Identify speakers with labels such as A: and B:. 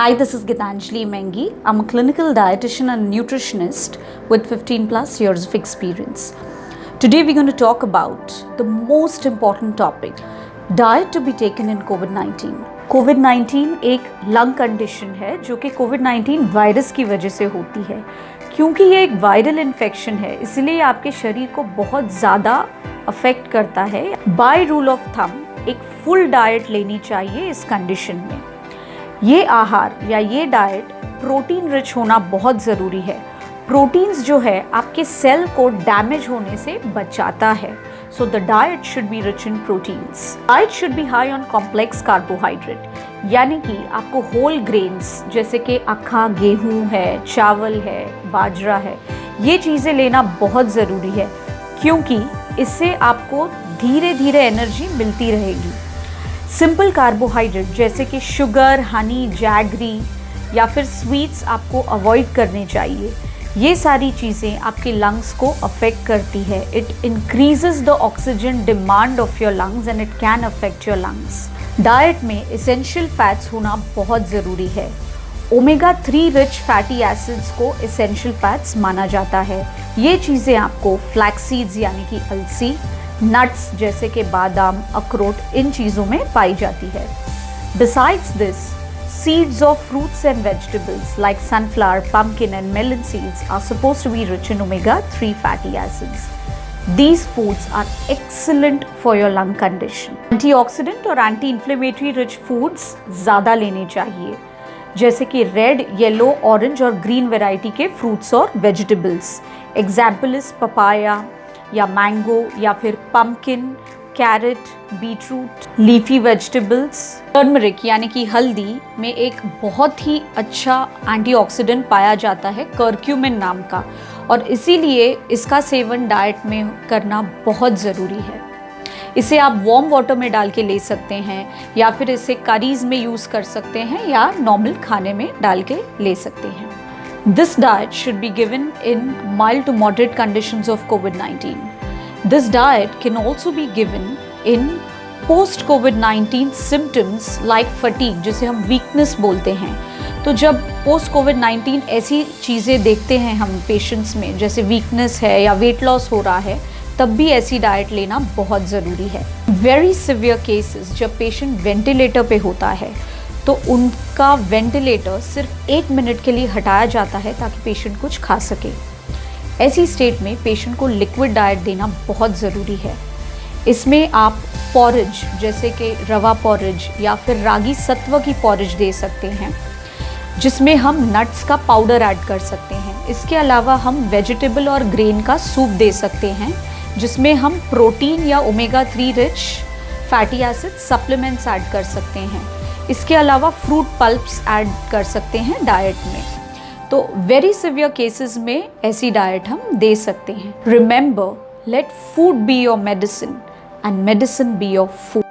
A: Hi, this is Gitanjali Mengi. I'm a clinical dietitian and nutritionist with 15 plus years of experience. Today we're going to talk about the most important topic, diet to be taken in COVID-19. COVID-19 एक lung condition है जो कि COVID-19 virus की वजह से होती है। क्योंकि ये एक वायरल इन्फेक्शन है इसलिए आपके शरीर को बहुत ज़्यादा अफेक्ट करता है। बाय रूल ऑफ थंब एक फुल डाइट लेनी चाहिए इस कंडीशन में। ये आहार या ये डाइट प्रोटीन रिच होना बहुत ज़रूरी है। प्रोटीन्स जो है आपके सेल को डैमेज होने से बचाता है। So the diet should be rich in proteins. Diet should be high on complex carbohydrate, यानी कि आपको होल ग्रेन्स जैसे कि अक्खा गेहूँ है, चावल है, बाजरा है, ये चीज़ें लेना बहुत ज़रूरी है क्योंकि इससे आपको धीरे धीरे एनर्जी मिलती रहेगी। सिंपल कार्बोहाइड्रेट जैसे कि शुगर, हनी, जैगरी या फिर स्वीट्स आपको अवॉइड करने चाहिए। ये सारी चीज़ें आपके लंग्स को अफेक्ट करती है। It increases the oxygen demand of your lungs and it can affect your lungs. Diet में एसेंशियल फैट्स होना बहुत ज़रूरी है। ओमेगा 3 रिच फैटी एसिड्स को एसेंशियल फैट्स माना जाता है। ये चीज़ें आपको फ्लैक्स सीड्स यानी कि अलसी, नट्स जैसे कि बादाम, अखरोट, इन चीज़ों में पाई जाती है। Besides this, seeds of fruits and vegetables like sunflower, pumpkin and melon seeds are supposed to be rich in omega-3 fatty acids. These foods are excellent for your lung condition. Antioxidant और anti-inflammatory rich foods ज़्यादा लेने चाहिए, जैसे कि red, yellow, orange और green variety के fruits और vegetables. Example is papaya या मैंगो या फिर pumpkin, carrot, beetroot, leafy vegetables. Turmeric यानी कि हल्दी में एक बहुत ही अच्छा एंटीऑक्सीडेंट पाया जाता है कर्क्यूमिन नाम का, और इसीलिए इसका सेवन डाइट में करना बहुत ज़रूरी है। इसे आप वार्म वाटर में डाल के ले सकते हैं या फिर इसे करीज़ में यूज़ कर सकते हैं या नॉर्मल खाने में डाल के ले सकते हैं। This diet should be given in mild to moderate conditions of COVID-19. This diet can also be given in post-COVID-19 symptoms like fatigue, जिसे हम weakness बोलते हैं। तो जब post-COVID-19 ऐसी चीज़ें देखते हैं हम पेशेंट्स में, जैसे weakness है या weight loss हो रहा है, तब भी ऐसी डाइट लेना बहुत ज़रूरी है। Very severe cases जब पेशेंट वेंटिलेटर पे होता है तो उनका वेंटिलेटर सिर्फ 1 मिनट के लिए हटाया जाता है ताकि पेशेंट कुछ खा सके। ऐसी स्टेट में पेशेंट को लिक्विड डाइट देना बहुत ज़रूरी है। इसमें आप पॉरेज जैसे कि रवा पॉरेज या फिर रागी सत्व की पॉरेज दे सकते हैं, जिसमें हम नट्स का पाउडर ऐड कर सकते हैं। इसके अलावा हम वेजिटेबल और ग्रेन का सूप दे सकते हैं, जिसमें हम प्रोटीन या omega 3 rich fatty acid supplements add कर सकते हैं। इसके अलावा फ्रूट पल्प्स ऐड कर सकते हैं डाइट में। तो वेरी सिवियर केसेस में ऐसी डाइट हम दे सकते हैं। Remember, let food be your medicine and medicine be your food.